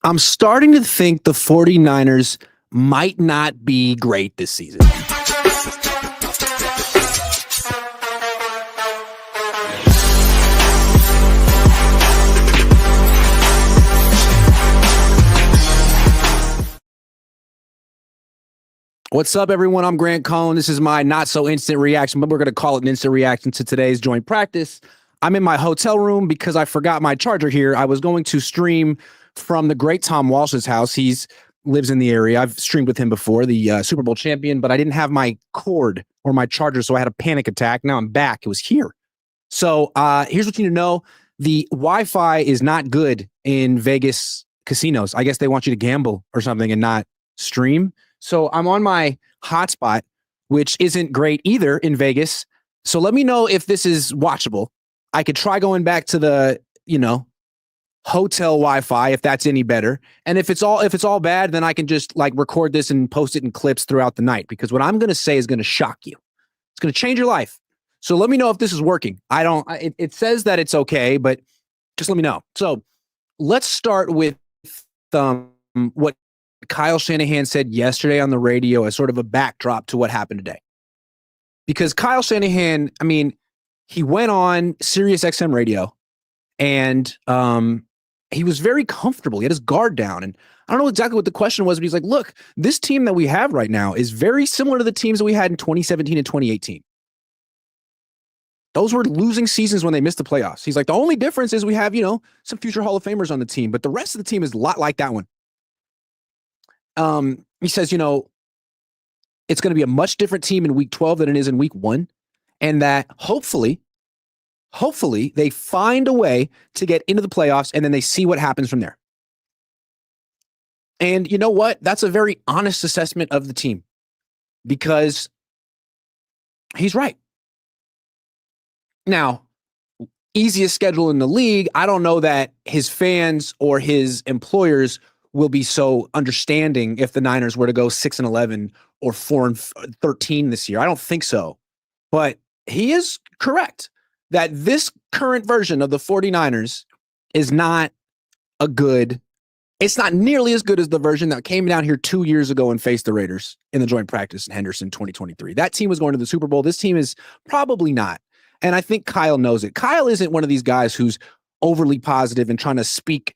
I'm starting to think the 49ers might not be great this season. What's up, everyone? I'm Grant Cohn. This is my not-so-instant reaction, but we're going to call it an instant reaction to today's joint practice. I'm in my hotel room because I forgot my charger here. I was going to stream from the great Tom Walsh's house. He lives in the area. I've streamed with him before, the Super Bowl champion, but I didn't have my cord or my charger, so I had a panic attack. Now I'm back. It was here. So here's what you need to know. The Wi-Fi is not good in Vegas casinos. I guess they want you to gamble or something and not stream. So I'm on my hotspot, which isn't great either in Vegas. So let me know if this is watchable. I could try going back to the, hotel Wi-Fi if that's any better. And if it's all bad, then I can just record this and post it in clips throughout the night, because what I'm going to say is going to shock you. It's going to change your life. So let me know if this is working. It says that it's okay, but just let me know. So let's start with what Kyle Shanahan said yesterday on the radio as sort of a backdrop to what happened today. Because Kyle Shanahan, he went on Sirius XM radio and he was very comfortable. He had his guard down. And I don't know exactly what the question was, but he's like, look, this team that we have right now is very similar to the teams that we had in 2017 and 2018. Those were losing seasons when they missed the playoffs. He's like, the only difference is we have, some future Hall of Famers on the team, but the rest of the team is a lot like that one. He says, it's going to be a much different team in week 12 than it is in week 1. And that hopefully they find a way to get into the playoffs and then they see what happens from there. And you know what? That's a very honest assessment of the team, because he's right. Now, easiest schedule in the league. I don't know that his fans or his employers will be so understanding if the Niners were to go 6-11 or 4-13 this year. I don't think so. But he is correct that this current version of the 49ers is not it's not nearly as good as the version that came down here 2 years ago and faced the Raiders in the joint practice in Henderson 2023. That team was going to the Super Bowl. This team is probably not. And I think Kyle knows it. Kyle isn't one of these guys who's overly positive and trying to speak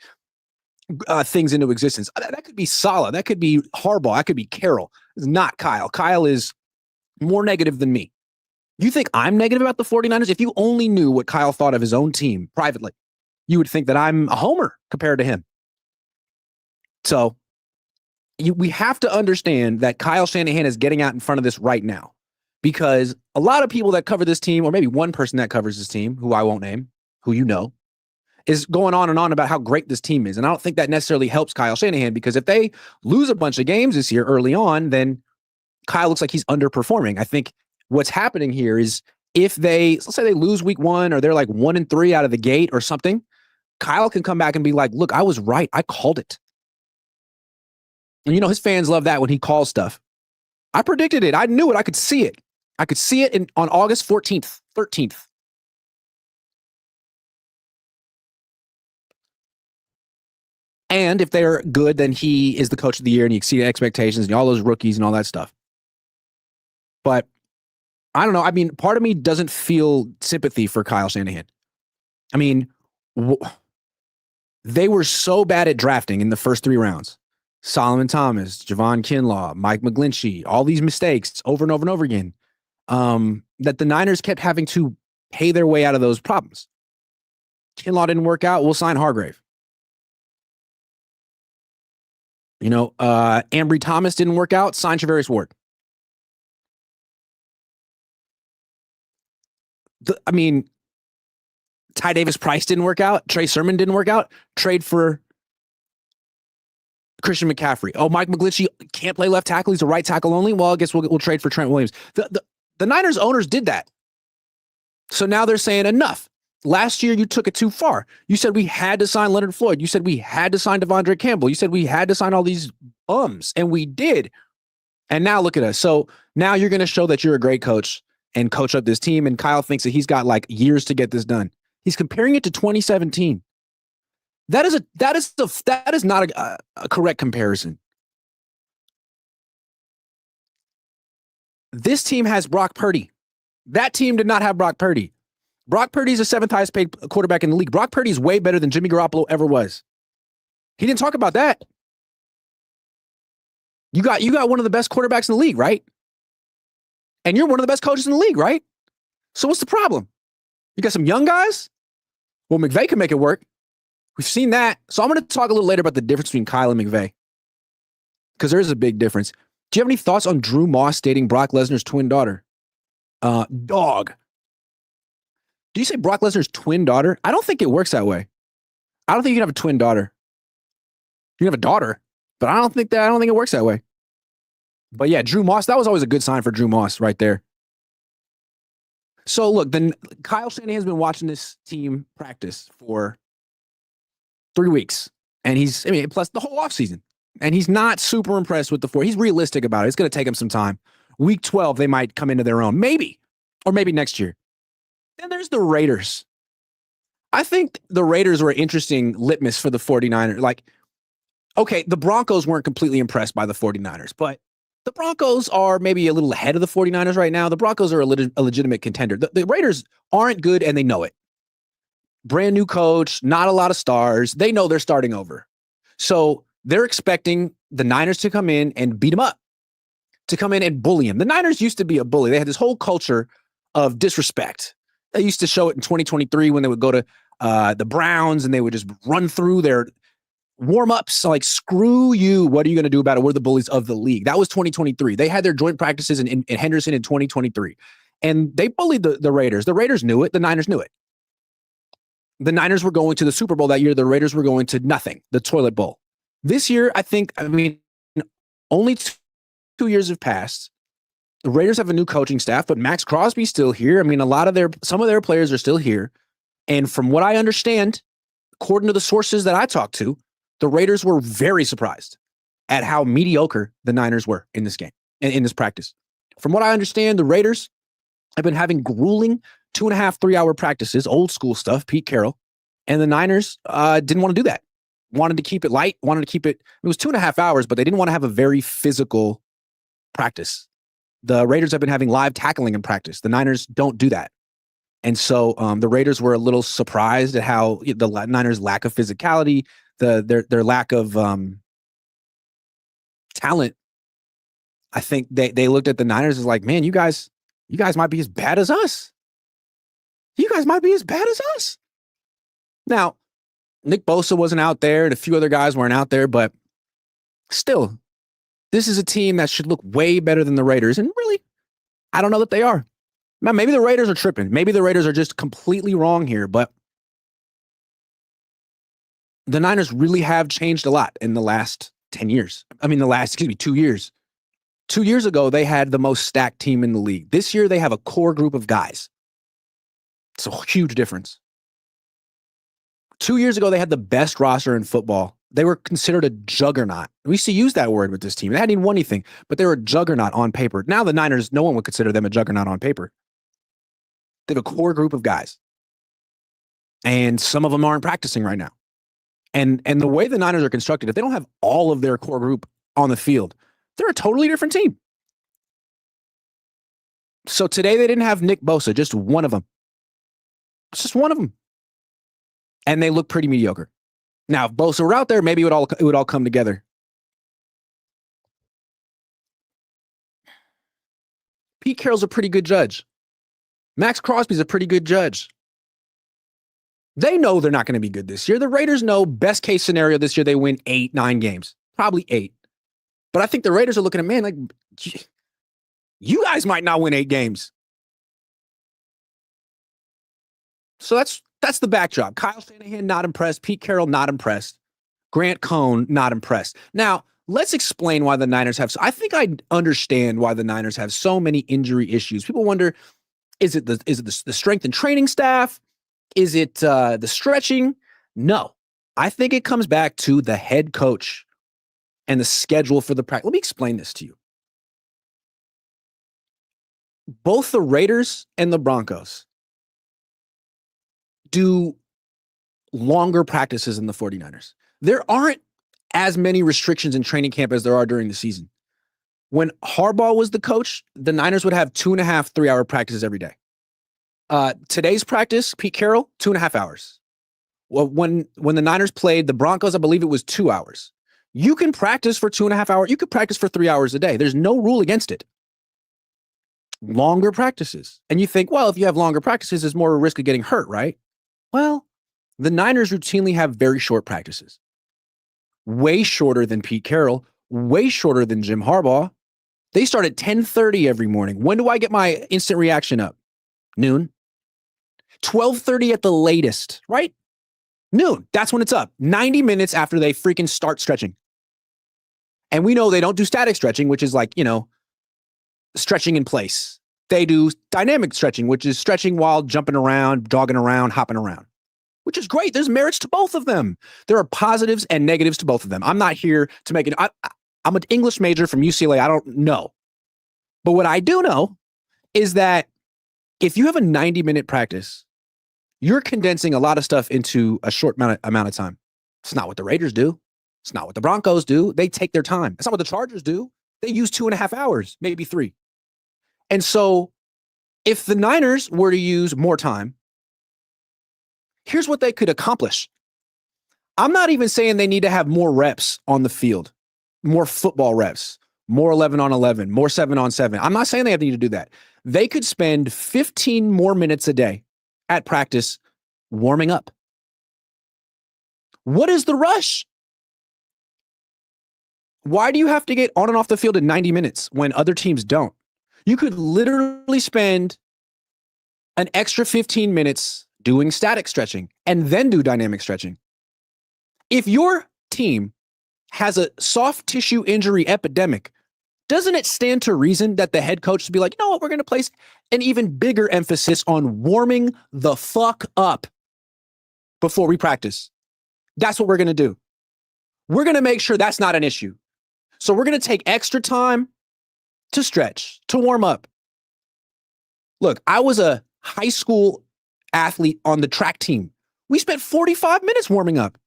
things into existence. That could be Saleh. That could be Harbaugh. That could be Carroll. It's not Kyle. Kyle is more negative than me. You think I'm negative about the 49ers? If you only knew what Kyle thought of his own team privately, you would think that I'm a homer compared to him. So we have to understand that Kyle Shanahan is getting out in front of this right now, because a lot of people that cover this team, or maybe one person that covers this team, who I won't name, who is going on and on about how great this team is. And I don't think that necessarily helps Kyle Shanahan, because if they lose a bunch of games this year early on, then Kyle looks like he's underperforming. I think what's happening here is let's say they lose week 1 or they're like 1-3 out of the gate or something, Kyle can come back and be like, look, I was right. I called it. And his fans love that when he calls stuff. I predicted it. I knew it. I could see it. I could see it on August 14th, 13th. And if they're good, then he is the coach of the year and he exceeded expectations and all those rookies and all that stuff. But I don't know. Part of me doesn't feel sympathy for Kyle Shanahan. They were so bad at drafting in the first 3 rounds. Solomon Thomas, Javon Kinlaw, Mike McGlinchey, all these mistakes over and over and over again, that the Niners kept having to pay their way out of those problems. Kinlaw didn't work out. We'll sign Hargrave. Ambry Thomas didn't work out. Sign Charvarius Ward. Ty Davis Price didn't work out. Trey Sermon didn't work out. Trade for Christian McCaffrey. Oh, Mike McGlinchey can't play left tackle. He's a right tackle only. Well, I guess we'll trade for Trent Williams. The Niners owners did that. So now they're saying enough. Last year, you took it too far. You said we had to sign Leonard Floyd. You said we had to sign Devondre Campbell. You said we had to sign all these bums, and we did. And now look at us. So now you're going to show that you're a great coach and coach up this team, and Kyle thinks that he's got years to get this done. He's comparing it to 2017. That is not a correct comparison. This team has Brock Purdy. That team did not have Brock Purdy. Brock Purdy's the seventh highest paid quarterback in the league. Brock Purdy's way better than Jimmy Garoppolo ever was. He didn't talk about that. You got one of the best quarterbacks in the league, right? And you're one of the best coaches in the league, right? So what's the problem? You got some young guys? Well, McVay can make it work. We've seen that. So I'm going to talk a little later about the difference between Kyle and McVay, because there is a big difference. Do you have any thoughts on Drew Moss dating Brock Lesnar's twin daughter? Dog. Do you say Brock Lesnar's twin daughter? I don't think it works that way. I don't think you can have a twin daughter. You can have a daughter, but I don't think it works that way. But yeah, Drew Moss, that was always a good sign for Drew Moss right there. So look, then Kyle Shanahan's been watching this team practice for 3 weeks. And plus the whole offseason. And he's not super impressed with the four. He's realistic about it. It's going to take him some time. Week 12, they might come into their own. Maybe. Or maybe next year. Then there's the Raiders. I think the Raiders were an interesting litmus for the 49ers. Like, okay, the Broncos weren't completely impressed by the 49ers, but the Broncos are maybe a little ahead of the 49ers right now. The Broncos are a legitimate contender. The Raiders aren't good, and they know it. Brand new coach, not a lot of stars. They know they're starting over. So they're expecting the Niners to come in and beat them up, to come in and bully them. The Niners used to be a bully. They had this whole culture of disrespect. They used to show it in 2023 when they would go to the Browns and they would just run through their warm-ups like, screw you. What are you going to do about it? We're the bullies of the league. That was 2023. They had their joint practices in Henderson in 2023. And they bullied the Raiders. The Raiders knew it. The Niners knew it. The Niners were going to the Super Bowl that year. The Raiders were going to nothing, the toilet bowl. This year, only 2 years have passed. The Raiders have a new coaching staff, but Max Crosby's still here. Some of their players are still here. And from what I understand, according to the sources that I talked to, the Raiders were very surprised at how mediocre the Niners were in this game, in this practice. From what I understand, the Raiders have been having grueling 2.5, 3 hour practices, old school stuff, Pete Carroll. And the Niners didn't want to do that. Wanted to keep it light, it was 2.5 hours, but they didn't want to have a very physical practice. The Raiders have been having live tackling in practice. The Niners don't do that. And so the Raiders were a little surprised at how the Niners' lack of physicality, their lack of talent. I think they looked at the Niners as like, man, you guys might be as bad as us. You guys might be as bad as us. Now, Nick Bosa wasn't out there and a few other guys weren't out there, but still, this is a team that should look way better than the Raiders. And really, I don't know that they are. Now, maybe the Raiders are tripping. Maybe the Raiders are just completely wrong here, but the Niners really have changed a lot in the last 10 years. 2 years. 2 years ago, they had the most stacked team in the league. This year, they have a core group of guys. It's a huge difference. 2 years ago, they had the best roster in football. They were considered a juggernaut. We used to use that word with this team. They hadn't even won anything, but they were a juggernaut on paper. Now the Niners, no one would consider them a juggernaut on paper. They have a core group of guys. And some of them aren't practicing right now. And the way the Niners are constructed, if they don't have all of their core group on the field, they're a totally different team. So today they didn't have Nick Bosa, just one of them. It's just one of them. And they look pretty mediocre. Now, if Bosa were out there, maybe it would all come together. Pete Carroll's a pretty good judge. Max Crosby's a pretty good judge. They know they're not going to be good this year. The Raiders know best case scenario this year, they win 8, 9 games. Probably 8. But I think the Raiders are looking at, man, like, you guys might not win 8 games. So that's the backdrop. Kyle Shanahan, not impressed. Pete Carroll, not impressed. Grant Cohn, not impressed. Now, let's explain why the Niners have. I think I understand why the Niners have so many injury issues. People wonder, is it the strength and training staff? Is it the stretching? No. I think it comes back to the head coach and the schedule for the practice. Let me explain this to you. Both the Raiders and the Broncos do longer practices in the 49ers. There aren't as many restrictions in training camp as there are during the season. When Harbaugh was the coach, the Niners would have 2.5 3-hour practices every day. Today's practice, Pete Carroll, 2.5 hours. Well, when the Niners played the Broncos, I believe it was 2 hours. You can practice for 2.5 hours. You could practice for 3 hours a day. There's no rule against it. Longer practices. And you think, well, if you have longer practices, there's more risk of getting hurt, right? Well, the Niners routinely have very short practices. Way shorter than Pete Carroll, way shorter than Jim Harbaugh. They start at 10:30 every morning. When do I get my instant reaction up? Noon. 12:30 at the latest, right? Noon. That's when it's up. 90 minutes after they freaking start stretching. And we know they don't do static stretching, which is like, stretching in place. They do dynamic stretching, which is stretching while jumping around, jogging around, hopping around, which is great. There's merits to both of them. There are positives and negatives to both of them. I'm not here to make it. I'm an English major from UCLA. I don't know. But what I do know is that if you have a 90-minute practice, you're condensing a lot of stuff into a short amount of time. It's not what the Raiders do. It's not what the Broncos do. They take their time. It's not what the Chargers do. They use 2.5 hours, maybe 3. And so if the Niners were to use more time, here's what they could accomplish. I'm not even saying they need to have more reps on the field, more football reps, more 11 on 11, more 7 on 7. I'm not saying they need to do that. They could spend 15 more minutes a day at practice warming up. What is the rush? Why do you have to get on and off the field in 90 minutes when other teams don't? You could literally spend an extra 15 minutes doing static stretching and then do dynamic stretching. If your team has a soft tissue injury epidemic, doesn't it stand to reason that the head coach should be like, you know what, we're going to place an even bigger emphasis on warming the fuck up before we practice? That's what we're going to do. We're going to make sure that's not an issue. So we're going to take extra time to stretch, to warm up. Look, I was a high school athlete on the track team. We spent 45 minutes warming up.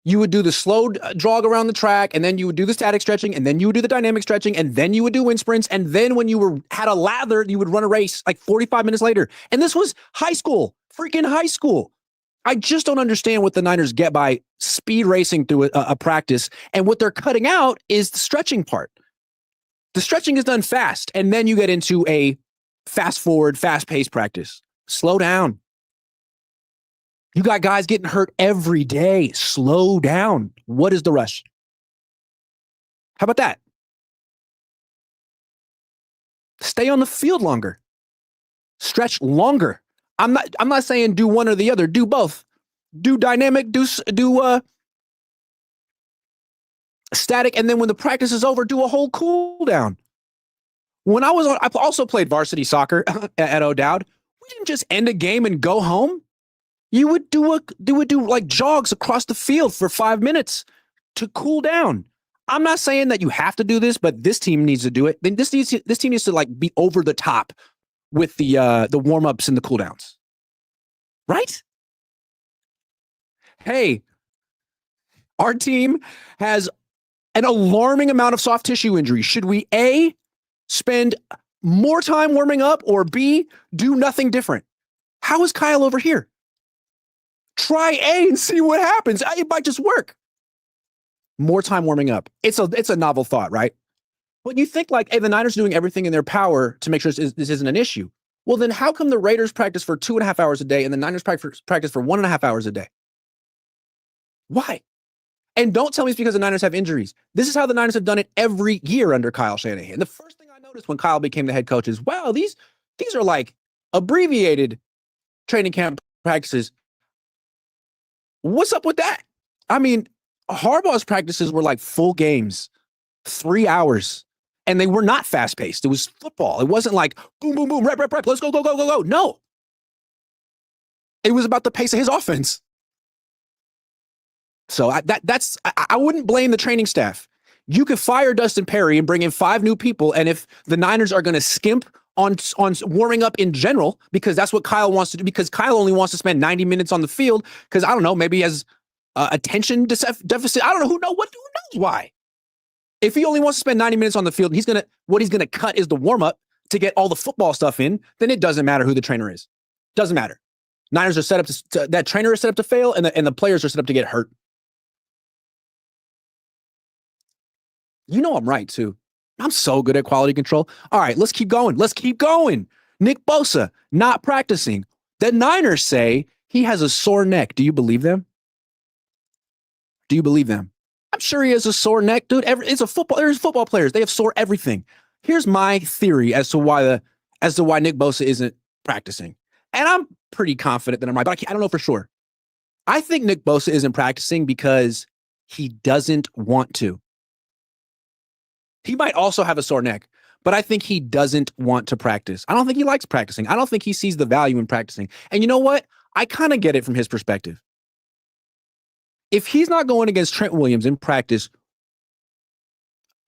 You would do the slow jog around the track, and then you would do the static stretching, and then you would do the dynamic stretching, and then you would do wind sprints, and then when you had a lather, you would run a race like 45 minutes later. And this was high school, freaking high school. I just don't understand what the Niners get by speed racing through a practice, and what they're cutting out is the stretching part. The stretching is done fast, and then you get into a fast-forward, fast-paced practice. Slow down. You got guys getting hurt every day. Slow down. What is the rush? How about that? Stay on the field longer. Stretch longer. I'm not saying do one or the other. Do both. Do dynamic, do static, and then when the practice is over, do a whole cool down. When I also played varsity soccer at O'Dowd. We didn't just end a game and go home. You would do like jogs across the field for 5 minutes to cool down. I'm not saying that you have to do this, but this team needs to do it. Then this team needs to like be over the top with the warm-ups and the cool downs. Right? Hey, our team has an alarming amount of soft tissue injury. Should we A, spend more time warming up, or B, do nothing different? How is Kyle over here? Try A and see what happens. It might just work. More time warming up. It's a novel thought, right? But you think like, hey, the Niners are doing everything in their power to make sure this isn't an issue. Well, then how come the Raiders practice for 2.5 hours a day and the Niners practice for 1.5 hours a day? Why? And don't tell me it's because the Niners have injuries. This is how the Niners have done it every year under Kyle Shanahan. The first thing I noticed when Kyle became the head coach is, wow, these are like abbreviated training camp practices. What's up with that? I mean, Harbaugh's practices were like full games, 3 hours, and they were not fast-paced. It was football. It wasn't like boom, boom, boom, rep, let's go, go, go, go, go. No. It was about the pace of his offense. So I wouldn't blame the training staff. You could fire Dustin Perry and bring in 5 new people, and if the Niners are going to skimp on warming up in general, because that's what Kyle wants to do, because Kyle only wants to spend 90 minutes on the field because, I don't know, maybe he has attention deficit. I don't know. Who knows why? If he only wants to spend 90 minutes on the field, what he's gonna cut is the warm-up to get all the football stuff in, then it doesn't matter who the trainer is. Doesn't matter. Niners are set up that trainer is set up to fail, and the players are set up to get hurt. You know I'm right, too. I'm so good at quality control. All right, let's keep going. Nick Bosa, not practicing. The Niners say he has a sore neck. Do you believe them? I'm sure he has a sore neck, dude. There's football players. They have sore everything. Here's my theory as to why Nick Bosa isn't practicing. And I'm pretty confident that I'm right, but I don't know for sure. I think Nick Bosa isn't practicing because he doesn't want to. He might also have a sore neck, but I think he doesn't want to practice. I don't think he likes practicing. I don't think he sees the value in practicing. And you know what? I kind of get it from his perspective. If he's not going against Trent Williams in practice,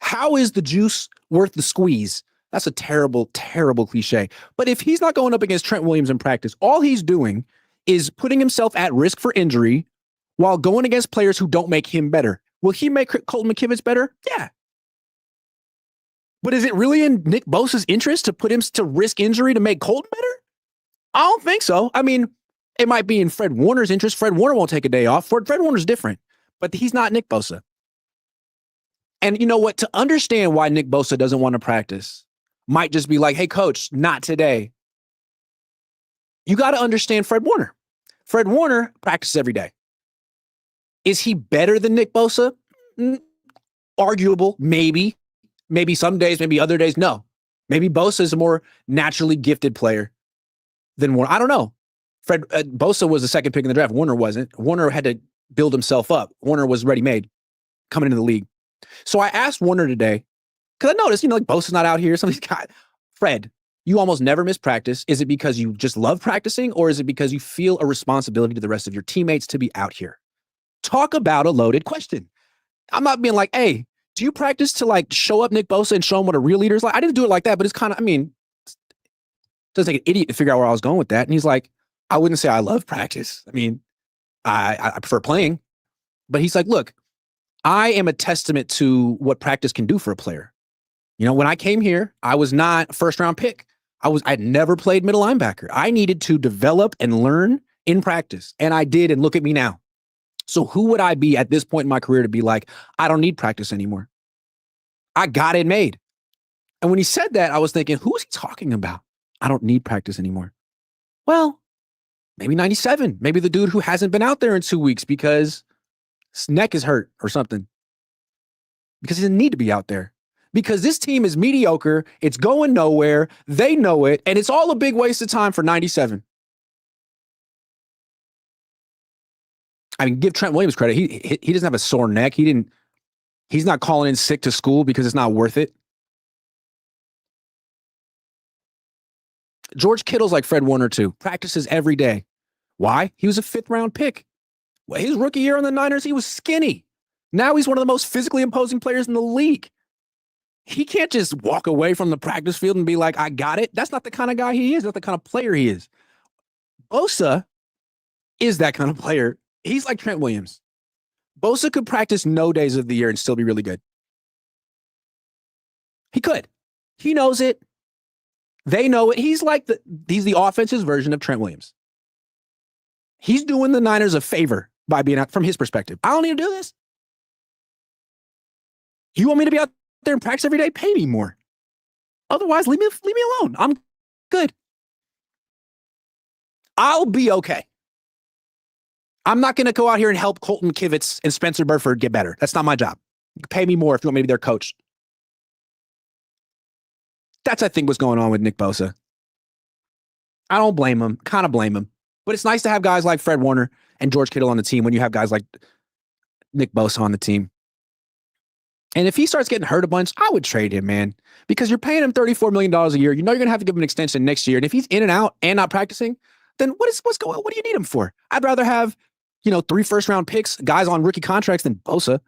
how is the juice worth the squeeze? That's a terrible, terrible cliche. But if he's not going up against Trent Williams in practice, all he's doing is putting himself at risk for injury while going against players who don't make him better. Will he make Colton McKivitz better? Yeah. But is it really in Nick Bosa's interest to put him to risk injury to make Colton better? I don't think so. I mean, it might be in Fred Warner's interest. Fred Warner won't take a day off. Fred Warner's different, but he's not Nick Bosa. And you know what? To understand why Nick Bosa doesn't want to practice might just be like, hey, coach, not today. You got to understand Fred Warner. Fred Warner practices every day. Is he better than Nick Bosa? Arguable, maybe. Maybe some days, maybe other days, no. Maybe Bosa is a more naturally gifted player than Warner. I don't know. Bosa was the second pick in the draft. Warner wasn't. Warner had to build himself up. Warner was ready-made coming into the league. So I asked Warner today, because I noticed, like Bosa's not out here. Some of these guys, Fred, you almost never miss practice. Is it because you just love practicing, or is it because you feel a responsibility to the rest of your teammates to be out here? Talk about a loaded question. I'm not being like, hey, do you practice to show up Nick Bosa and show him what a real leader is like? I didn't do it like that, but it's kind of, it doesn't take an idiot to figure out where I was going with that. And he's like, I wouldn't say I love practice. I prefer playing. But he's like, look, I am a testament to what practice can do for a player. When I came here, I was not a first round pick. I'd never played middle linebacker. I needed to develop and learn in practice. And I did, and look at me now. So who would I be at this point in my career to be like, I don't need practice anymore? I got it made. And when he said that, I was thinking, who is he talking about? I don't need practice anymore. Well, maybe 97. Maybe the dude who hasn't been out there in 2 weeks because his neck is hurt or something. Because he doesn't need to be out there. Because this team is mediocre. It's going nowhere. They know it. And it's all a big waste of time for 97. Give Trent Williams credit. He doesn't have a sore neck. He's not calling in sick to school because it's not worth it. George Kittle's like Fred Warner too. Practices every day. Why? He was a 5th round pick. Well, his rookie year on the Niners, he was skinny. Now he's one of the most physically imposing players in the league. He can't just walk away from the practice field and be like, I got it. That's not the kind of guy he is. That's the kind of player he is. Bosa is that kind of player. He's like Trent Williams. Bosa could practice no days of the year and still be really good. He could. He knows it. They know it. He's the offense's version of Trent Williams. He's doing the Niners a favor by being out from his perspective. I don't need to do this. You want me to be out there and practice every day? Pay me more. Otherwise, leave me alone. I'm good. I'll be okay. I'm not going to go out here and help Colton Kivitz and Spencer Burford get better. That's not my job. You can pay me more if you want me to be their coach. That's, I think, what's going on with Nick Bosa. I don't blame him. Kind of blame him. But it's nice to have guys like Fred Warner and George Kittle on the team when you have guys like Nick Bosa on the team. And if he starts getting hurt a bunch, I would trade him, man. Because you're paying him $34 million a year. You know you're going to have to give him an extension next year. And if he's in and out and not practicing, then what's going on? What do you need him for? I'd rather have 3 first-round picks, guys on rookie contracts than Bosa,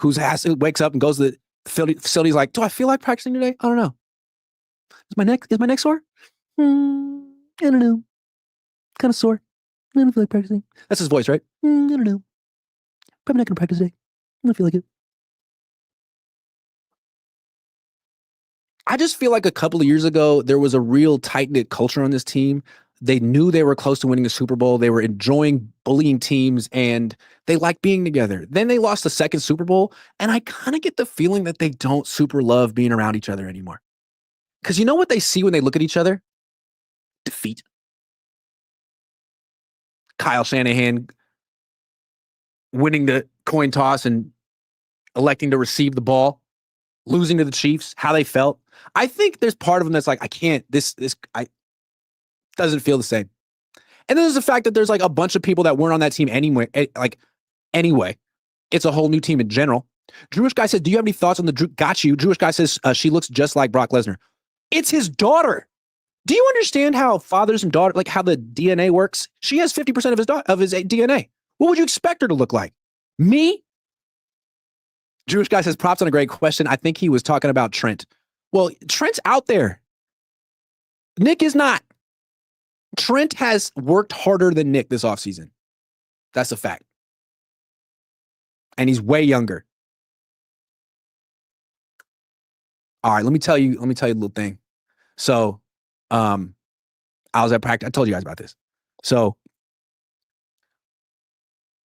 who wakes up and goes to the facility's like, do I feel like practicing today? I don't know. Is my neck sore? I don't know. Kind of sore. I don't feel like practicing. That's his voice, right? I don't know. Probably not going to practice today. I don't feel like it. I just feel like a couple of years ago, there was a real tight-knit culture on this team. They knew they were close to winning a Super Bowl. They were enjoying bullying teams, and they liked being together. Then they lost the second Super Bowl, and I kind of get the feeling that they don't super love being around each other anymore. Because you know what they see when they look at each other? Defeat. Kyle Shanahan winning the coin toss and electing to receive the ball, losing to the Chiefs, how they felt. I think there's part of them that's like, I can't, I doesn't feel the same. And then there's the fact that there's like a bunch of people that weren't on that team anyway. Anyway, it's a whole new team in general. Jewish guy says, do you have any thoughts on the got you? Jewish guy says she looks just like Brock Lesnar. It's his daughter. Do you understand how fathers and daughters, like how the DNA works? She has 50% of his DNA. What would you expect her to look like? Me? Jewish guy says, props on a great question. I think he was talking about Trent. Well, Trent's out there. Nick is not. Trent has worked harder than Nick this offseason. That's a fact. And he's way younger. All right, let me tell you a little thing. So, I was at practice. I told you guys about this. So,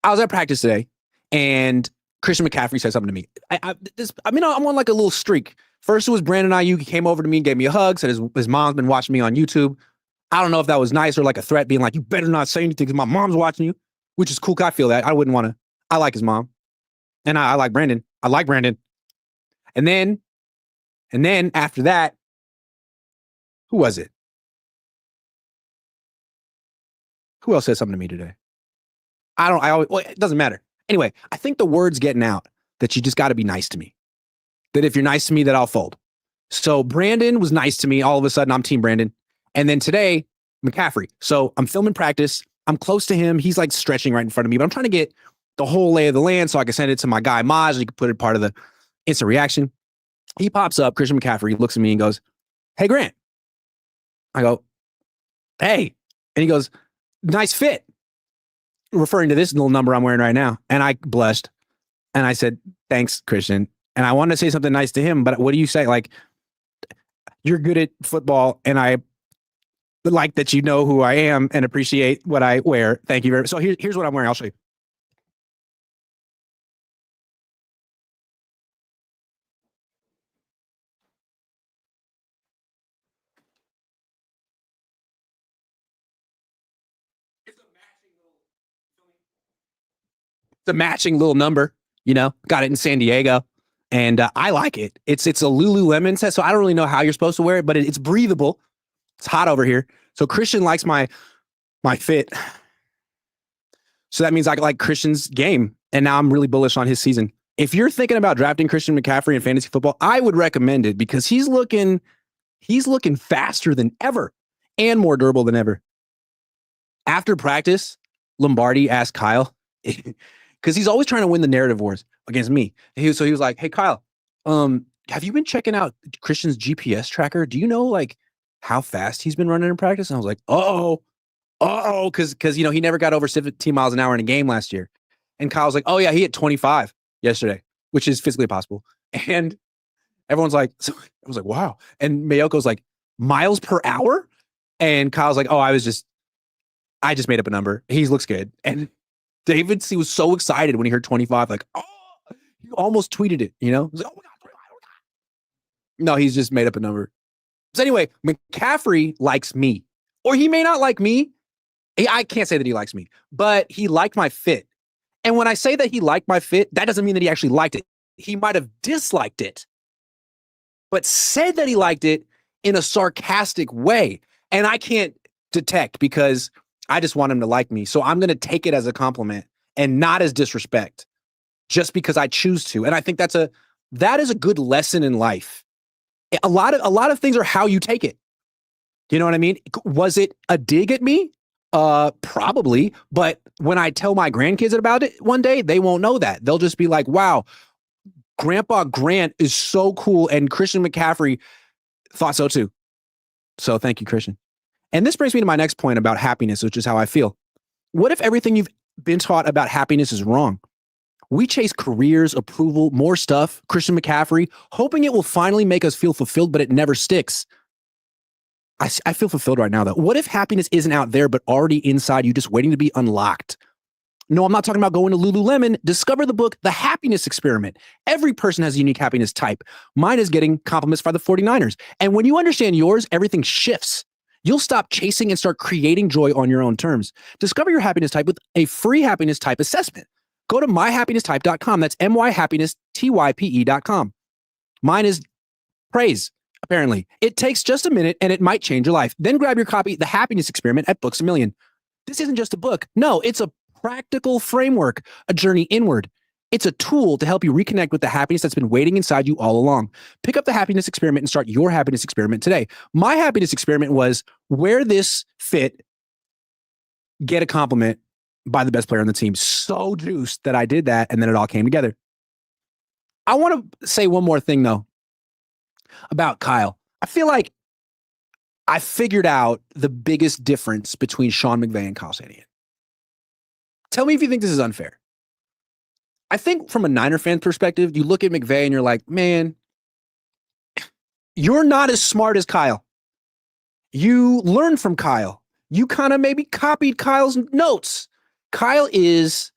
I was at practice today, and Christian McCaffrey said something to me. I'm on like a little streak. First, it was Brandon Ayuk. He came over to me and gave me a hug, said his mom's been watching me on YouTube. I don't know if that was nice or like a threat, being like, you better not say anything because my mom's watching you, which is cool. I feel that. I wouldn't want to. I like his mom. And I like Brandon. I like Brandon. And then after that, who was it? Who else said something to me today? It doesn't matter. Anyway, I think the word's getting out that you just got to be nice to me. That if you're nice to me, that I'll fold. So Brandon was nice to me. All of a sudden, I'm Team Brandon. And then today, McCaffrey. So I'm filming practice. I'm close to him. He's like stretching right in front of me, but I'm trying to get the whole lay of the land so I can send it to my guy, Maj. He can put it part of the instant reaction. He pops up, Christian McCaffrey, looks at me and goes, hey, Grant. I go, hey. And he goes, nice fit. Referring to this little number I'm wearing right now. And I blushed. And I said, thanks, Christian. And I wanted to say something nice to him, but what do you say? Like, you're good at football, and I like that you know who I am and appreciate what I wear. Thank you very much. So here's what I'm wearing. I'll show you. It's a matching little number, got it in San Diego. And I like it. It's a Lululemon set, so I don't really know how you're supposed to wear it, but it's breathable. It's hot over here. So Christian likes my fit. So that means I like Christian's game. And now I'm really bullish on his season. If you're thinking about drafting Christian McCaffrey in fantasy football, I would recommend it because he's looking faster than ever and more durable than ever. After practice, Lombardi asked Kyle, because he's always trying to win the narrative wars against me. So he was like, hey, Kyle, have you been checking out Christian's GPS tracker? Do you know like how fast he's been running in practice? And I was like, because he never got over 17 miles an hour in a game last year. And Kyle's like, oh yeah, he hit 25 yesterday, which is physically possible. And everyone's like, I was like, wow. And Mayoko's like, miles per hour? And Kyle's like, oh, I just made up a number. He looks good. And David, he was so excited when he heard 25, like, oh, he almost tweeted it, He was like, oh my God. No, he's just made up a number. So anyway, McCaffrey likes me, or he may not like me. I can't say that he likes me, but he liked my fit. And when I say that he liked my fit, that doesn't mean that he actually liked it. He might have disliked it, but said that he liked it in a sarcastic way. And I can't detect because I just want him to like me. So I'm going to take it as a compliment and not as disrespect just because I choose to. And I think that is a good lesson in life. A lot of things are how you take it. You know what I mean? Was it a dig at me? Probably. But when I tell my grandkids about it one day, they won't know that. They'll just be like, wow, Grandpa Grant is so cool. And Christian McCaffrey thought so too. So thank you, Christian. And this brings me to my next point about happiness, which is how I feel. What if everything you've been taught about happiness is wrong? We chase careers, approval, more stuff, Christian McCaffrey, hoping it will finally make us feel fulfilled, but it never sticks. I feel fulfilled right now, though. What if happiness isn't out there, but already inside you, just waiting to be unlocked? No, I'm not talking about going to Lululemon. Discover the book, The Happiness Experiment. Every person has a unique happiness type. Mine is getting compliments by the 49ers. And when you understand yours, everything shifts. You'll stop chasing and start creating joy on your own terms. Discover your happiness type with a free happiness type assessment. Go to myhappinesstype.com. That's myhappinesstype.com. Mine is praise, apparently. It takes just a minute and it might change your life. Then grab your copy, The Happiness Experiment, at Books A Million. This isn't just a book. No, it's a practical framework, a journey inward. It's a tool to help you reconnect with the happiness that's been waiting inside you all along. Pick up The Happiness Experiment and start your happiness experiment today. My happiness experiment was wear this fit, get a compliment by the best player on the team. So juiced that I did that, and then it all came together. I want to say one more thing, though, about Kyle. I feel like I figured out the biggest difference between Sean McVay and Kyle Shanahan. Tell me if you think this is unfair. I think from a Niner fan perspective, you look at McVay and you're like, man, you're not as smart as Kyle. You learned from Kyle. You kind of maybe copied Kyle's notes. Kyle has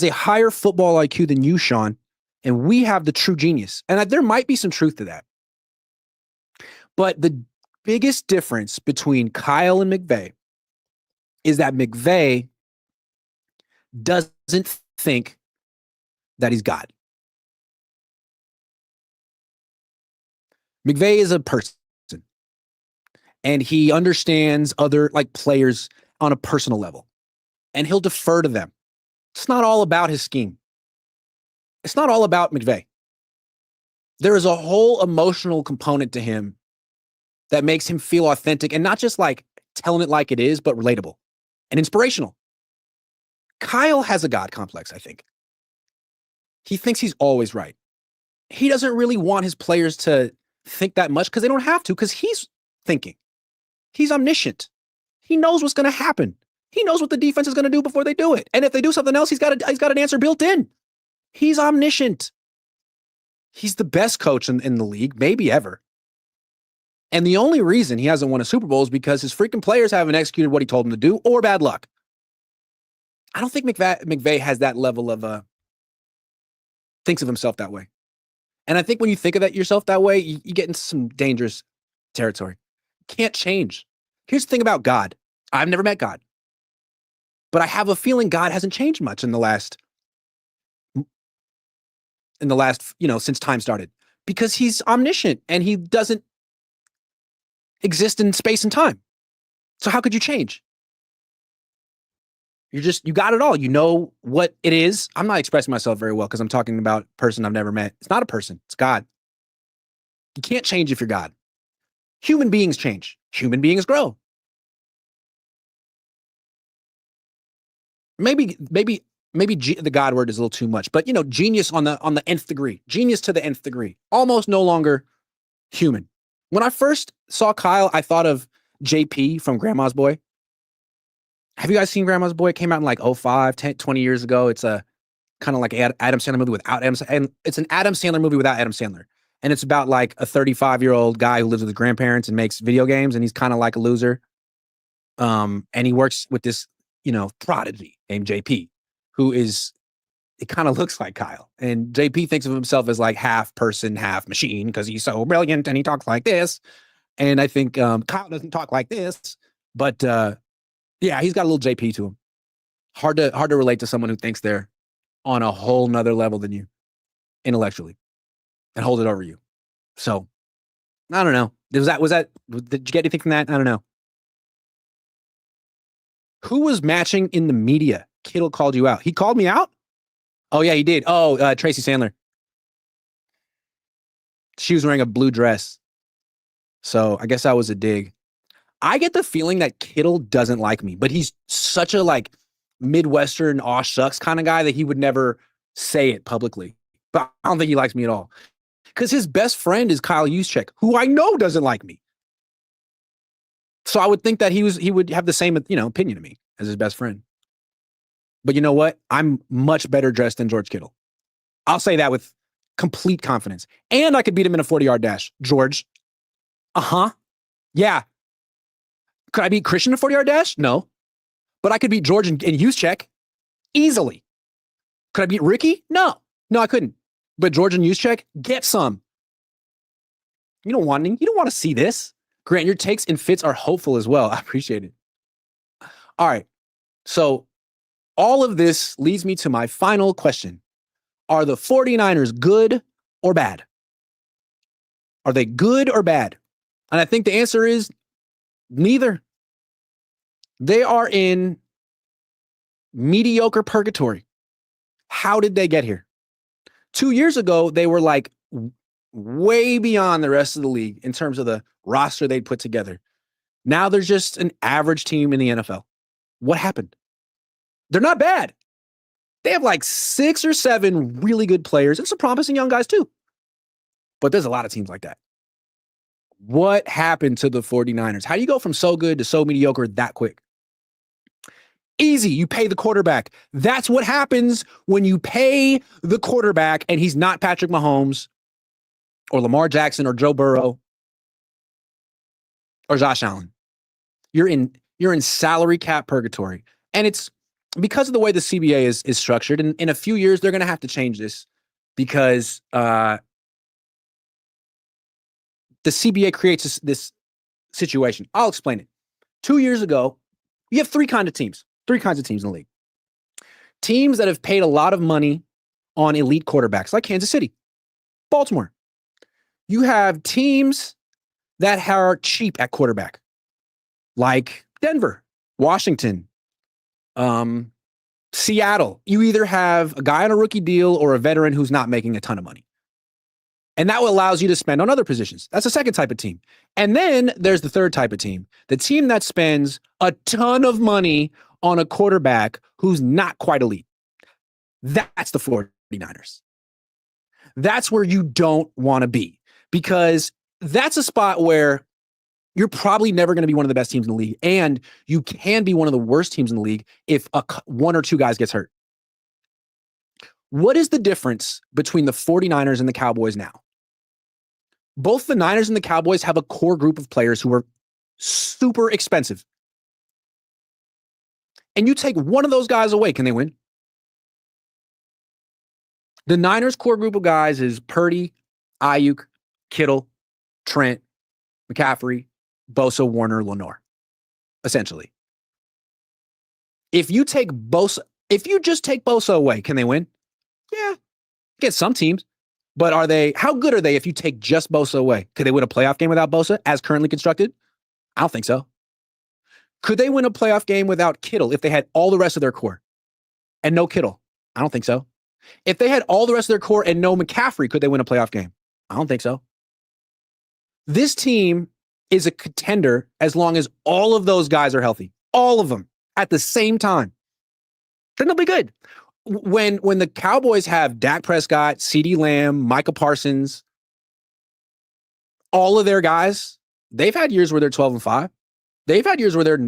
a higher football IQ than you, Sean, and we have the true genius. And there might be some truth to that. But the biggest difference between Kyle and McVay is that McVay doesn't think that he's God. McVay is a person, and he understands other players on a personal level, and he'll defer to them. It's not all about his scheme. It's not all about McVay. There is a whole emotional component to him that makes him feel authentic, and not just telling it like it is, but relatable and inspirational. Kyle has a God complex, I think. He thinks he's always right. He doesn't really want his players to think that much because they don't have to, because he's thinking. He's omniscient. He knows what's going to happen. He knows what the defense is going to do before they do it. And if they do something else, he's got an answer built in. He's omniscient. He's the best coach in the league, maybe ever. And the only reason he hasn't won a Super Bowl is because his freaking players haven't executed what he told them to do, or bad luck. I don't think McVay has that level of thinks of himself that way. And I think when you think of yourself that way, you get into some dangerous territory. Can't change. Here's the thing about God. I've never met God, but I have a feeling God hasn't changed much in the last, since time started, because he's omniscient and he doesn't exist in space and time. So how could you change? You got it all. You know what it is. I'm not expressing myself very well because I'm talking about a person I've never met. It's not a person. It's God. You can't change if you're God. Human beings change. Human beings grow. Maybe the God word is a little too much, but genius on the nth degree. Genius to the nth degree. Almost no longer human. When I first saw Kyle, I thought of JP from Grandma's Boy. Have you guys seen Grandma's Boy? It came out in 05, 10, 20 years ago. It's a kind of like Adam Sandler movie without Adam Sandler. And it's an Adam Sandler movie without Adam Sandler. And it's about a 35-year-old guy who lives with his grandparents and makes video games. And he's kind of like a loser. And he works with this, prodigy named JP, it kind of looks like Kyle. And JP thinks of himself as half person, half machine because he's so brilliant and he talks like this. And I think Kyle doesn't talk like this, but yeah, he's got a little JP to him. Hard to relate to someone who thinks they're on a whole nother level than you intellectually and hold it over you. So I don't know. Did you get anything from that? I don't know. Who was matching in the media? Kittle called you out. He called me out? Oh yeah, he did. Oh, Tracy Sandler. She was wearing a blue dress. So I guess that was a dig. I get the feeling that Kittle doesn't like me, but he's such a Midwestern aw shucks kind of guy that he would never say it publicly. But I don't think he likes me at all. Because his best friend is Kyle Juszczyk, who I know doesn't like me. So I would think that he would have the same, opinion of me as his best friend. But you know what? I'm much better dressed than George Kittle. I'll say that with complete confidence. And I could beat him in a 40-yard dash. George. Uh-huh. Yeah. Could I beat Christian in a 40-yard dash? No. But I could beat George in Juszczyk easily. Could I beat Ricky? No. No, I couldn't. But George and Juszczyk, get some. You don't want to see this. Grant, your takes and fits are hopeful as well. I appreciate it. All right. So all of this leads me to my final question. Are the 49ers good or bad? Are they good or bad? And I think the answer is neither. They are in mediocre purgatory. How did they get here? 2 years ago, they were like way beyond the rest of the league in terms of the roster they'd put together. Now they're just an average team in the NFL. What happened? They're not bad. They have like 6 or 7 really good players and some promising young guys too. But there's a lot of teams like that. What happened to the 49ers? How do you go from so good to so mediocre that quick? Easy. You pay the quarterback. That's what happens when you pay the quarterback and he's not Patrick Mahomes or Lamar Jackson or Joe Burrow or Josh Allen. You're in salary cap purgatory. And it's because of the way the CBA is structured. And in a few years, they're going to have to change this because the CBA creates this situation. I'll explain it. 2 years ago, you have three kinds of teams in the league. Teams that have paid a lot of money on elite quarterbacks, like Kansas City, Baltimore. You have teams that are cheap at quarterback, like Denver, Washington, Seattle. You either have a guy on a rookie deal or a veteran who's not making a ton of money. And that allows you to spend on other positions. That's the second type of team. And then there's the third type of team, the team that spends a ton of money on a quarterback who's not quite elite. That's the 49ers. That's where you don't want to be, because that's a spot where you're probably never going to be one of the best teams in the league. And you can be one of the worst teams in the league if one or two guys gets hurt. What is the difference between the 49ers and the Cowboys now? Both the Niners and the Cowboys have a core group of players who are super expensive. And you take one of those guys away, can they win? The Niners' core group of guys is Purdy, Ayuk, Kittle, Trent, McCaffrey, Bosa, Warner, Lenore, essentially. If you just take Bosa away, can they win? Yeah, get some teams. But how good are they if you take just Bosa away? Could they win a playoff game without Bosa as currently constructed? I don't think so. Could they win a playoff game without Kittle if they had all the rest of their core and no Kittle? I don't think so. If they had all the rest of their core and no McCaffrey, could they win a playoff game? I don't think so. This team is a contender as long as all of those guys are healthy. All of them at the same time. Then they'll be good. When the Cowboys have Dak Prescott, CeeDee Lamb, Micah Parsons, all of their guys, they've had years where they're 12-5. They've had years where they're,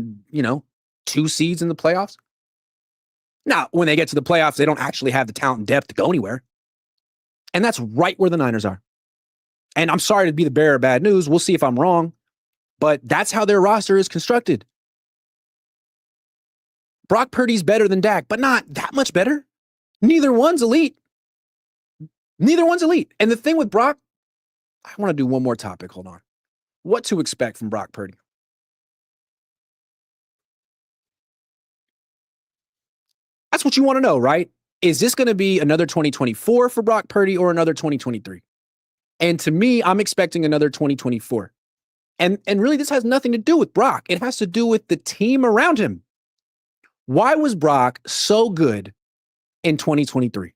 2 seeds in the playoffs. Now, when they get to the playoffs, they don't actually have the talent and depth to go anywhere. And that's right where the Niners are. And I'm sorry to be the bearer of bad news. We'll see if I'm wrong. But that's how their roster is constructed. Brock Purdy's better than Dak, but not that much better. Neither one's elite. And the thing with Brock, I want to do one more topic. Hold on. What to expect from Brock Purdy? That's what you want to know, right? Is this going to be another 2024 for Brock Purdy or another 2023? And to me, I'm expecting another 2024. And really, this has nothing to do with Brock. It has to do with the team around him. Why was Brock so good in 2023?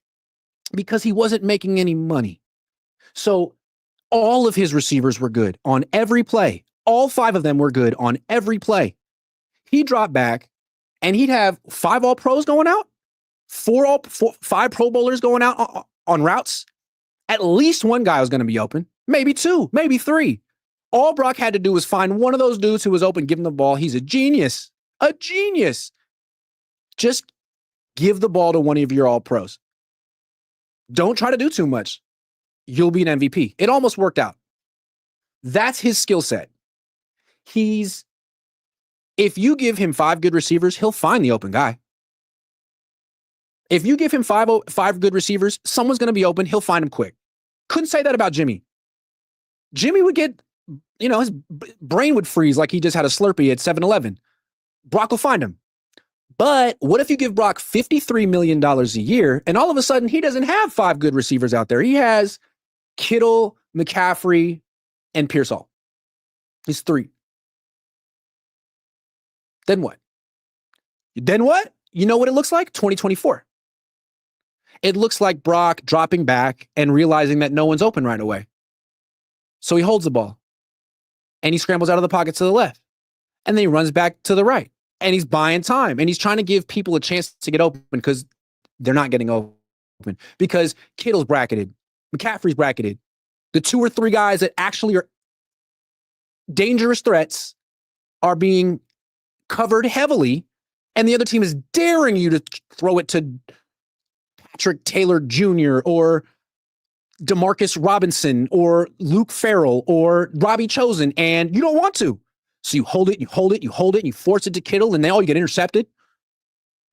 Because he wasn't making any money. So all of his receivers were good on every play. All 5 of them were good on every play. He dropped back and he'd have 5 All-Pros going out, 5 Pro Bowlers going out on routes. At least one guy was going to be open, maybe 2, maybe 3. All Brock had to do was find one of those dudes who was open, give him the ball. He's a genius. A genius. Just give the ball to one of your all pros. Don't try to do too much. You'll be an MVP. It almost worked out. That's his skill set. If you give him 5 good receivers, he'll find the open guy. If you give him five good receivers, someone's going to be open. He'll find him quick. Couldn't say that about Jimmy. Jimmy would get, his brain would freeze like he just had a Slurpee at 7-Eleven. Brock will find him. But what if you give Brock $53 million a year and all of a sudden he doesn't have 5 good receivers out there? He has Kittle, McCaffrey, and Pearsall. He's 3. Then what? You know what it looks like? 2024. It looks like Brock dropping back and realizing that no one's open right away. So he holds the ball and he scrambles out of the pocket to the left and then he runs back to the right and he's buying time and he's trying to give people a chance to get open because they're not getting open because Kittle's bracketed, McCaffrey's bracketed. The 2 or 3 guys that actually are dangerous threats are being covered heavily and the other team is daring you to throw it to Patrick Taylor Jr. or Demarcus Robinson or Luke Farrell or Robbie Chosen, and you don't want to. So you hold it, and you force it to Kittle, and now you get intercepted.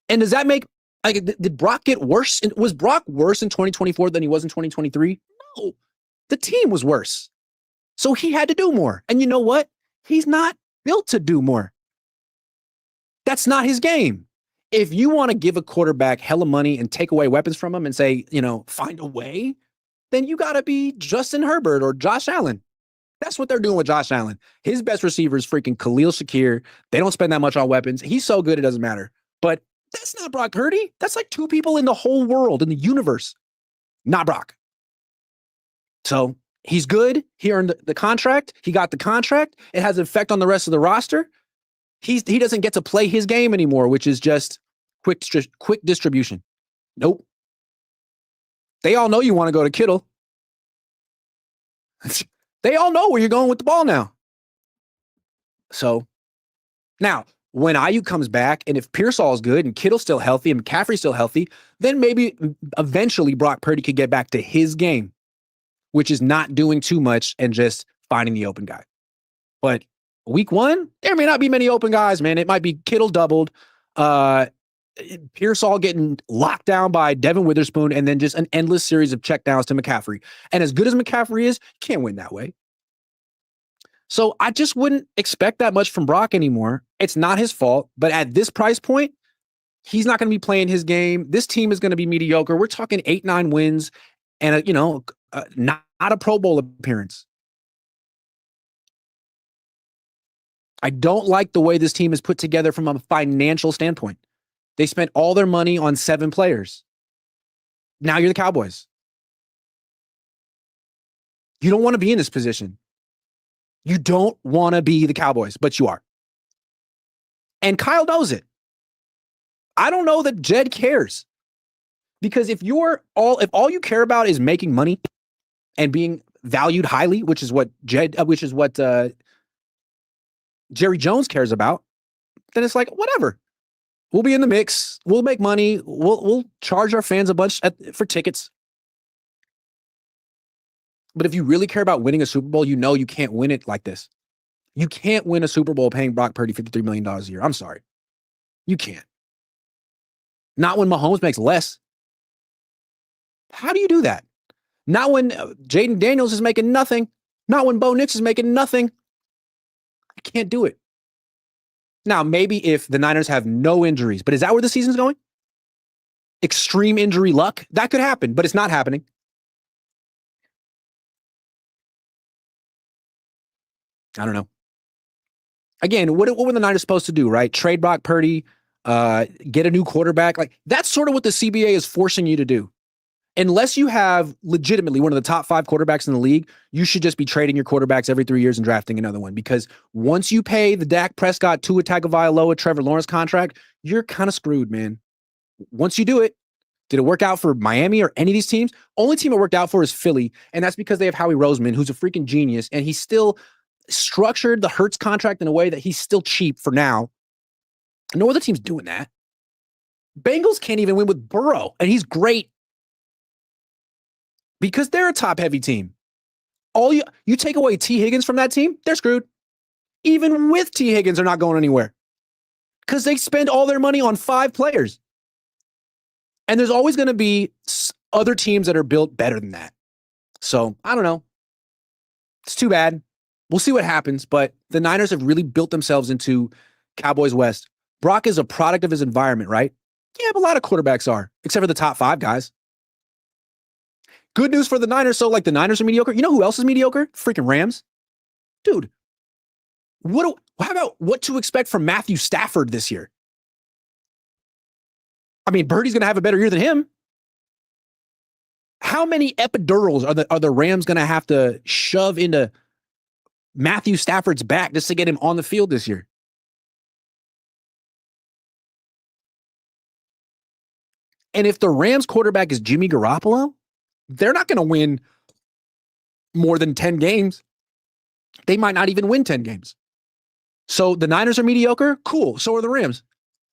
And does that make, did Brock get worse? Was Brock worse in 2024 than he was in 2023? No, the team was worse. So he had to do more. And you know what? He's not built to do more. That's not his game. If you want to give a quarterback hella money and take away weapons from him and say, find a way, then you got to be Justin Herbert or Josh Allen. That's what they're doing with Josh Allen. His best receiver is freaking Khalil Shakir. They don't spend that much on weapons. He's so good, it doesn't matter. But that's not Brock Purdy. That's like 2 people in the whole world, in the universe. Not Brock. So he's good. He earned the contract. He got the contract. It has an effect on the rest of the roster. He doesn't get to play his game anymore, which is just quick distribution. Nope. They all know you want to go to Kittle. They all know where you're going with the ball now. So now, when Ayuk comes back, and if Pearsall is good and Kittle's still healthy and McCaffrey's still healthy, then maybe eventually Brock Purdy could get back to his game, which is not doing too much and just finding the open guy. But week 1, there may not be many open guys, man. It might be Kittle doubled, Pearsall getting locked down by Devin Witherspoon, and then just an endless series of checkdowns to McCaffrey. And as good as McCaffrey is, you can't win that way. So I just wouldn't expect that much from Brock anymore. It's not his fault, but at this price point, he's not going to be playing his game. This team is going to be mediocre. We're talking 8-9 wins and not a Pro Bowl appearance. I don't like the way this team is put together from a financial standpoint. They spent all their money on 7 players. Now you're the Cowboys. You don't want to be in this position. You don't want to be the Cowboys, but you are. And Kyle knows it. I don't know that Jed cares. Because if all you care about is making money and being valued highly, which is what Jerry Jones cares about, then it's like, whatever. We'll be in the mix. We'll make money. We'll charge our fans a bunch for tickets. But if you really care about winning a Super Bowl, you can't win it like this. You can't win a Super Bowl paying Brock Purdy $53 million a year. I'm sorry. You can't. Not when Mahomes makes less. How do you do that? Not when Jaden Daniels is making nothing. Not when Bo Nix is making nothing. I can't do it. Now, maybe if the Niners have no injuries, but is that where the season's going? Extreme injury luck? That could happen, but it's not happening. I don't know. Again, what were the Niners supposed to do, right? Trade Brock Purdy, get a new quarterback. Like, that's sort of what the CBA is forcing you to do. Unless you have legitimately one of the top 5 quarterbacks in the league, you should just be trading your quarterbacks every 3 years and drafting another one. Because once you pay the Dak Prescott, Tua Tagovailoa, Trevor Lawrence contract, you're kind of screwed, man. Once you do it, did it work out for Miami or any of these teams? Only team it worked out for is Philly, and that's because they have Howie Roseman, who's a freaking genius, and he's still structured the Hurts contract in a way that he's still cheap for now. No other team's doing that. Bengals can't even win with Burrow, and he's great because they're a top-heavy team. You take away T. Higgins from that team, they're screwed. Even with T. Higgins, they're not going anywhere because they spend all their money on 5 players. And there's always going to be other teams that are built better than that. So, I don't know. It's too bad. We'll see what happens, but the Niners have really built themselves into Cowboys West. Brock is a product of his environment, right? Yeah, but a lot of quarterbacks are, except for the top 5 guys. Good news for the Niners. So, like, the Niners are mediocre. You know who else is mediocre? Freaking Rams. Dude, how about what to expect from Matthew Stafford this year? I mean, Birdie's going to have a better year than him. How many epidurals are the Rams going to have to shove into Matthew Stafford's back just to get him on the field this year? And if the Rams quarterback is Jimmy Garoppolo, they're not going to win more than 10 games. They might not even win 10 games. So the Niners are mediocre? Cool. So are the Rams.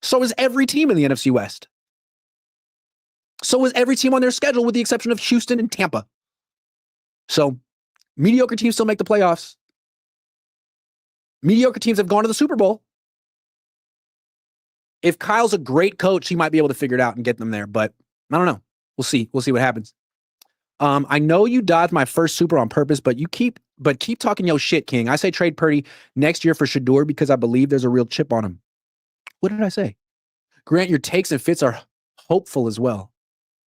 So is every team in the NFC West. So is every team on their schedule with the exception of Houston and Tampa. So mediocre teams still make the playoffs. Mediocre teams have gone to the Super Bowl. If Kyle's a great coach, he might be able to figure it out and get them there. But I don't know. We'll see. We'll see what happens. I know you dodged my first super on purpose, but keep talking yo shit, King. I say trade Purdy next year for Shador because I believe there's a real chip on him. What did I say? Grant, your takes and fits are hopeful as well.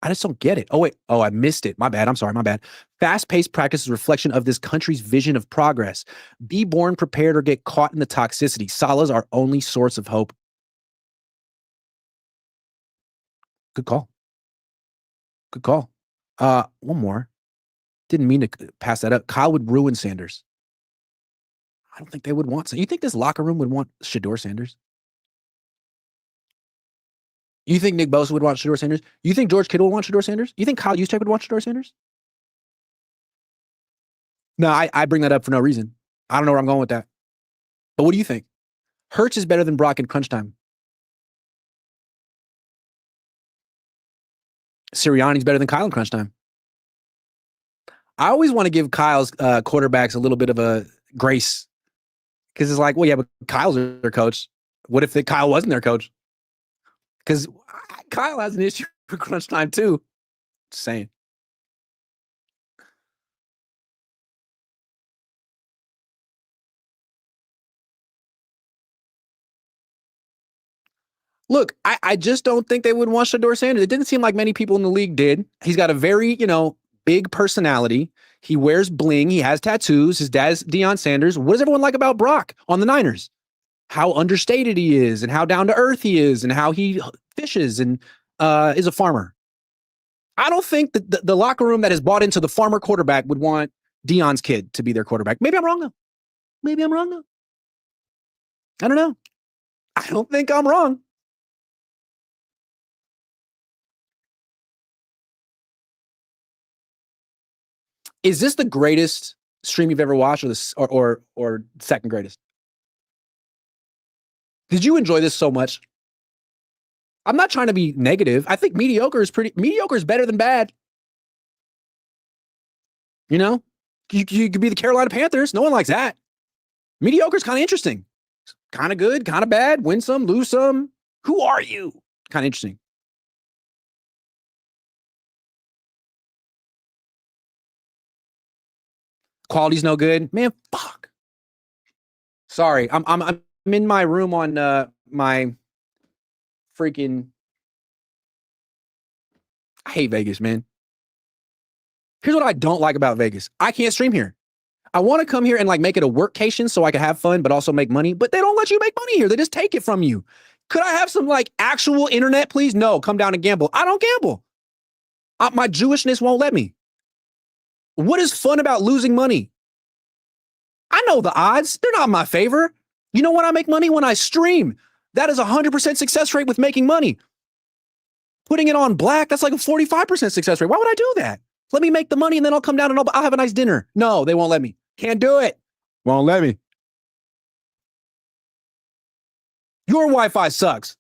I just don't get it. Oh, wait. Oh, I missed it. My bad. I'm sorry. My bad. Fast-paced practice is a reflection of this country's vision of progress. Be born prepared or get caught in the toxicity. Salah's our only source of hope. Good call. Good call. One more. Didn't mean to pass that up. Kyle would ruin Sanders. I don't think they would want. You think this locker room would want Shador Sanders? You think Nick Bosa would want Shador Sanders? You think George Kittle would want Shador Sanders? You think Kyle Juszczyk would want Shador Sanders? No, I bring that up for no reason. I don't know where I'm going with that. But what do you think? Hurts is better than Brock in crunch time. Sirianni's better than Kyle in crunch time. I always want to give Kyle's quarterbacks a little bit of a grace because it's like, well, yeah, but Kyle's their coach. What if Kyle wasn't their coach? Because Kyle has an issue for crunch time too. Just saying. Look, I just don't think they would want Shador Sanders. It didn't seem like many people in the league did. He's got a very, big personality. He wears bling. He has tattoos. His dad's Deion Sanders. What does everyone like about Brock on the Niners? How understated he is and how down to earth he is and how he fishes and is a farmer. I don't think that the locker room that has bought into the farmer quarterback would want Deion's kid to be their quarterback. Maybe I'm wrong though. I don't know. I don't think I'm wrong. Is this the greatest stream you've ever watched, or second greatest? Did you enjoy this so much? I'm not trying to be negative. I think mediocre is better than bad. You could be the Carolina Panthers. No one likes that. Mediocre is kind of interesting. Kind of good, kind of bad. Win some, lose some. Who are you? Kind of interesting. Quality's no good. Man, fuck. Sorry. I'm in my room on my freaking. I hate Vegas, man. Here's what I don't like about Vegas. I can't stream here. I want to come here and make it a workcation so I can have fun, but also make money. But they don't let you make money here. They just take it from you. Could I have some actual internet, please? No, come down and gamble. I don't gamble. My Jewishness won't let me. What is fun about losing money? I know the odds. They're not in my favor. You know when I make money? When I stream. That is 100% success rate with making money. Putting it on black, that's like a 45% success rate. Why would I do that? Let me make the money and then I'll come down and I'll have a nice dinner. No, they won't let me. Can't do it. Won't let me. Your Wi-Fi sucks.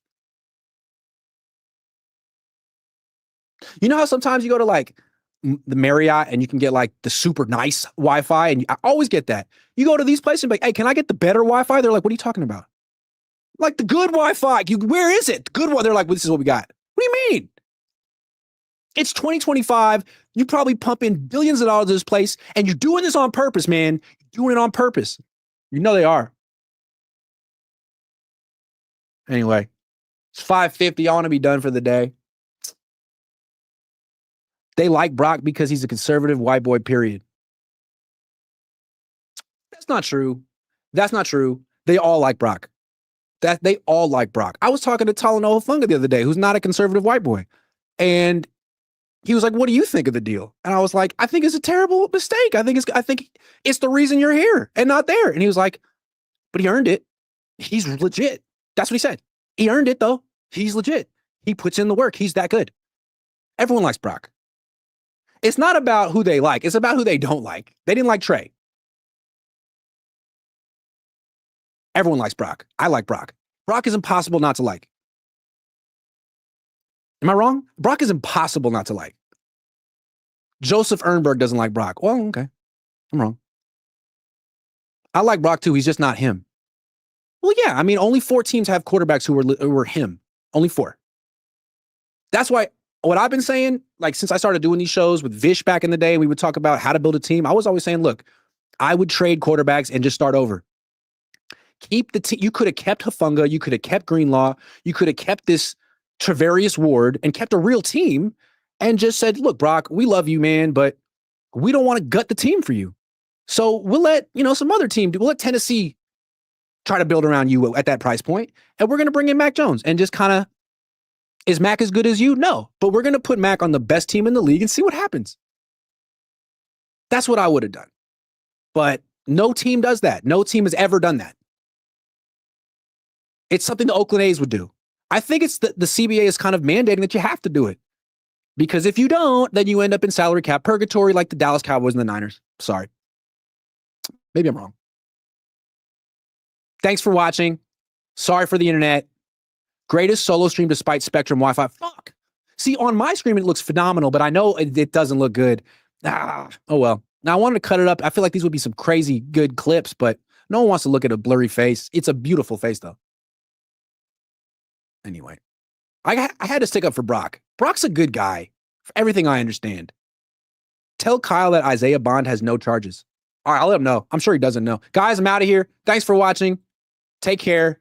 You know how sometimes you go to like the Marriott and you can get like the super nice Wi-Fi, and I always get that. You go to these places and be like, hey, can I get the better Wi-Fi? They're like, what are you talking about? Like the good Wi-Fi. Where is it? The good one. They're like, well, this is what we got. What do you mean? It's 2025. You probably pump in billions of dollars to this place, and you're doing this on purpose, man. You're doing it on purpose. You know they are. Anyway, it's 5:50. I want to be done for the day. They like Brock because he's a conservative white boy, period. That's not true. That's not true. They all like Brock. They all like Brock. I was talking to Talanoa Funga the other day, who's not a conservative white boy. And he was like, what do you think of the deal? And I was like, I think it's a terrible mistake. I think it's the reason you're here and not there. And he was like, but he earned it. He's legit. That's what he said. He earned it, though. He's legit. He puts in the work. He's that good. Everyone likes Brock. It's not about who they like. It's about who they don't like. They didn't like Trey. Everyone likes Brock. I like Brock. Brock is impossible not to like. Am I wrong? Brock is impossible not to like. Joseph Ehrenberg doesn't like Brock. Well, okay. I'm wrong. I like Brock too. He's just not him. Well, yeah. I mean, only 4 teams have quarterbacks who were him. Only 4. That's why what I've been saying, like since I started doing these shows with Vish back in the day, we would talk about how to build a team. I was always saying, look, I would trade quarterbacks and just start over. Keep the team. You could have kept Hufanga. You could have kept Greenlaw. You could have kept this Travarius Ward and kept a real team and just said, look, Brock, we love you, man, but we don't want to gut the team for you. So we'll let, some other team do. We'll let Tennessee try to build around you at that price point. And we're going to bring in Mac Jones and just kind of, is Mac as good as you? No, but we're going to put Mac on the best team in the league and see what happens. That's what I would have done. But no team does that. No team has ever done that. It's something the Oakland A's would do. I think it's the CBA is kind of mandating that you have to do it. Because if you don't, then you end up in salary cap purgatory like the Dallas Cowboys and the Niners. Sorry. Maybe I'm wrong. Thanks for watching. Sorry for the internet. Greatest solo stream despite Spectrum Wi-Fi. Fuck. See, on my screen, it looks phenomenal, but I know it doesn't look good. Oh well. Now, I wanted to cut it up. I feel like these would be some crazy good clips, but no one wants to look at a blurry face. It's a beautiful face, though. Anyway, I had to stick up for Brock. Brock's a good guy, for everything I understand. Tell Kyle that Isaiah Bond has no charges. All right, I'll let him know. I'm sure he doesn't know. Guys, I'm out of here. Thanks for watching. Take care.